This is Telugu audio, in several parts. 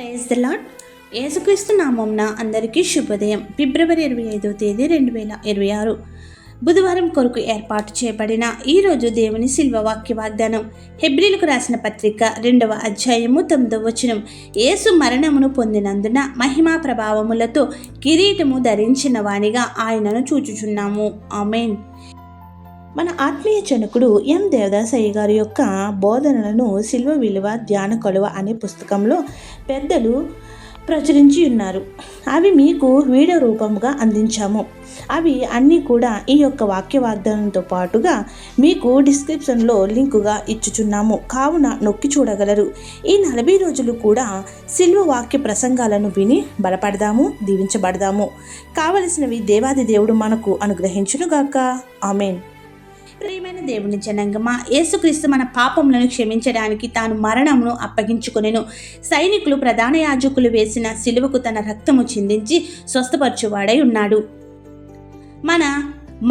Praise the lord. యేసుక్రీస్తు నామమున అందరికీ శుభోదయం. ఫిబ్రవరి 25వ తేదీ 2026 బుధవారం కొరకు ఏర్పాటు చేయబడిన ఈరోజు దేవుని శిల్వ వాక్య వాగ్దానం. హెబ్రీలకు రాసిన పత్రిక 2వ అధ్యాయము 9వ వచనం. యేసు మరణమును పొందినందున మహిమా ప్రభావములతో కిరీటము ధరించిన వానిగా ఆయనను చూచుచున్నాము. ఆమేన్. మన ఆత్మీయ జనకుడు ఎం దేవదాసయ్య గారి యొక్క బోధనలను శిల్వ విలువ ధ్యాన కొలువ అనే పుస్తకంలో పెద్దలు ప్రచురించి ఉన్నారు. అవి మీకు వీడియో రూపంగా అందించాము. అవి అన్నీ కూడా ఈ యొక్క వాక్య వాగ్దానంతో పాటుగా మీకు డిస్క్రిప్షన్లో లింకుగా ఇచ్చుచున్నాము. కావున నొక్కి చూడగలరు. ఈ 40 రోజులు కూడా శిల్వ వాక్య ప్రసంగాలను విని బలపడదాము, దీవించబడదాము. కావలసినవి దేవాది దేవుడు మనకు అనుగ్రహించునుగాక. ఆమేన్. ప్రియమైన దేవుని జనాంగమా, యేసుక్రీస్తు మన పాపములను క్షమించడానికి తాను మరణమును అప్పగించుకొనెను. సైనికులు ప్రధాన యాజకులు వేసిన శిలువకు తన రక్తము చిందించి స్వస్థపరచువాడై ఉన్నాడు. మన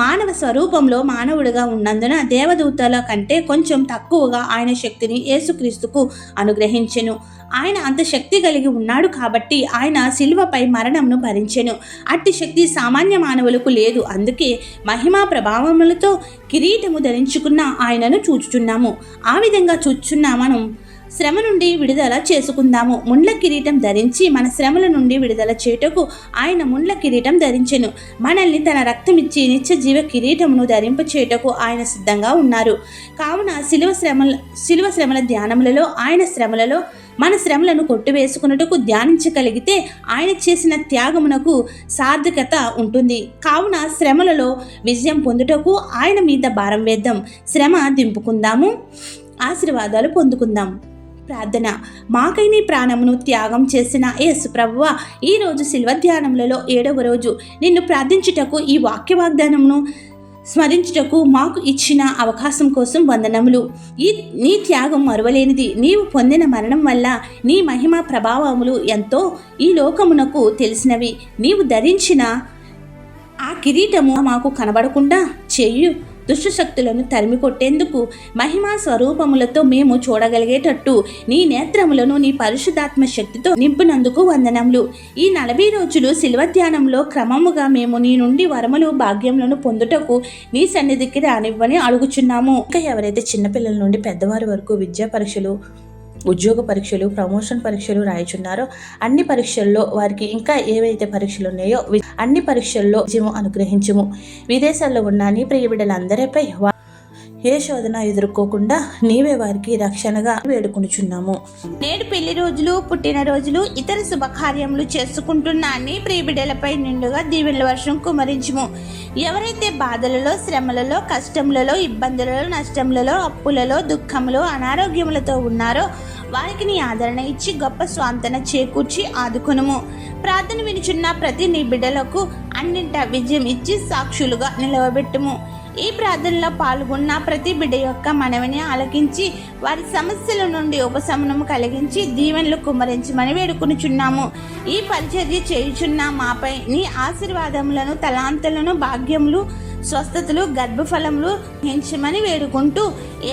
మానవ స్వరూపంలో మానవుడిగా ఉన్నందున దేవదూతల కంటే కొంచెం తక్కువగా ఆయన శక్తిని యేసుక్రీస్తుకు అనుగ్రహించెను. ఆయన అంత శక్తి కలిగి ఉన్నాడు కాబట్టి ఆయన శిలువపై మరణంను భరించెను. అట్టి శక్తి సామాన్య మానవులకు లేదు. అందుకే మహిమా ప్రభావములతో కిరీటము ధరించుకున్న ఆయనను చూచుచున్నాము. ఆ విధంగా చూచుచున్న మనం శ్రమ నుండి విడుదల చేసుకుందాము. ముండ్ల కిరీటం ధరించి మన శ్రమల నుండి విడుదల చేయుటకు ఆయన ముండ్ల కిరీటం ధరించెను. మనల్ని తన రక్తమిచ్చి నిత్య జీవ కిరీటమును ధరింప చేయుటకు ఆయన సిద్ధంగా ఉన్నారు. కావున శిలువ శ్రమల ధ్యానములలో ఆయన శ్రమలలో మన శ్రమలను కొట్టివేసుకున్నట్టుకు ధ్యానించగలిగితే ఆయన చేసిన త్యాగమునకు సార్థకత ఉంటుంది. కావున శ్రమలలో విజయం పొందుటకు ఆయన మీద భారం వేద్దాం. శ్రమ దింపుకుందాము, ఆశీర్వాదాలు పొందుకుందాం. ప్రార్థన. మాకై నీ ప్రాణమును త్యాగం చేసిన యేసు ప్రభువా, ఈరోజు శిల్వ ధ్యానములలో 7వ రోజు నిన్ను ప్రార్థించుటకు ఈ వాక్య వాగ్దానమును స్మరించుటకు మాకు ఇచ్చిన అవకాశం కోసం వందనములు. నీ త్యాగం మరువలేనిది. నీవు పొందిన మరణం వల్ల నీ మహిమ ప్రభావములు ఎంతో ఈ లోకమునకు తెలిసినవి. నీవు ధరించిన ఆ కిరీటము మాకు కనబడకుండా చేయు దుష్టశక్తులను తరిమి కొట్టేందుకు మహిమా స్వరూపములతో మేము చూడగలిగేటట్టు నీ నేత్రములను నీ పరిశుద్ధాత్మ శక్తితో నింపినందుకు వందనములు. ఈ 40 రోజులు శిల్వ ధ్యానంలో క్రమముగా మేము నీ నుండి వరములు భాగ్యములను పొందుటకు నీ సన్నిధికి రానివ్వని అడుగుచున్నాము. ఇంకా ఎవరైతే చిన్నపిల్లల నుండి పెద్దవారి వరకు విద్యా పరీక్షలు, ఉద్యోగ పరీక్షలు, ప్రమోషన్ పరీక్షలు రాయుచున్నారో అన్ని పరీక్షల్లో వారికి ఇంకా ఏవైతే పరీక్షలు ఉన్నాయో అన్ని పరీక్షల్లో విజయము అనుగ్రహించుము. విదేశాల్లో ఉన్న నీ ప్రియ బిడ్డలందరిపై ఏ శోధన ఎదుర్కోకుండా నీవే వారికి రక్షణగా వేడుకొనుచున్నాము. నేడు పెళ్లి రోజులు, పుట్టినరోజులు, ఇతర శుభకార్యములు చేసుకుంటున్న నీ ప్రియ బిడ్డలపై నిండుగా దీవెనల వర్షం కుమరించుము. ఎవరైతే బాధలలో, శ్రమలలో, కష్టములలో, ఇబ్బందులలో, నష్టములలో, అప్పులలో, దుఃఖములో, అనారోగ్యములతో ఉన్నారో వారికి నీ ఆదరణ ఇచ్చి గొప్ప స్వాంతన చేకూర్చి ఆదుకొనుము. ప్రార్థన వినుచున్న ప్రతి నీ బిడ్డలకు అన్నింట విజయం ఇచ్చి సాక్షులుగా నిలవబెట్టుము. ఈ ప్రార్థనలో పాల్గొన్న ప్రతి బిడ్డ యొక్క మనవిని ఆలకించి వారి సమస్యల నుండి ఉపశమనము కలిగించి దీవెనలు కుమ్మరించమని వేడుకొనుచున్నాము. ఈ పరిచర్య చేయుచున్న మాపై నీ ఆశీర్వాదములను, తలాంతులను, భాగ్యములు, స్వస్థతలు, గర్భఫలములు పెంచమని వేడుకుంటూ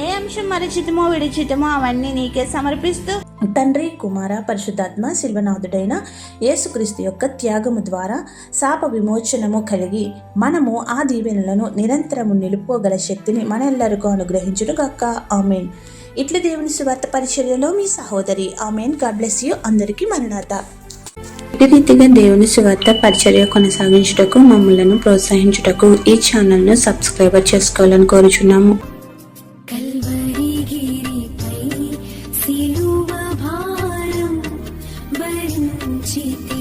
ఏ అంశం మరచితమో విడిచితమో అవన్నీ నీకే సమర్పిస్తూ తండ్రి, కుమార, పరిశుద్ధాత్మ శిల్వనాథుడైన యేసుక్రీస్తు యొక్క త్యాగము ద్వారా శాప విమోచనము కలిగి మనము ఆ దీవెనలను నిరంతరము నిలుపుకోగల శక్తిని మనెల్లరికూ అనుగ్రహించునుగాక. ఆమేన్. ఇట్లా దేవుని సువార్త పరిచర్యలో మీ సహోదరి. ఆమేన్. God bless you. అందరికీ మరణాత. ఇటు రీతిగా దేవుని సువార్త పరిచర్య కొనసాగించుటకు మమ్మలను ప్రోత్సహించుటకు ఈ ఛానల్ను సబ్స్క్రైబర్ చేసుకోవాలని కోరుచున్నాము. కల్వరి గిరిపై సిలువ భారం భరించితే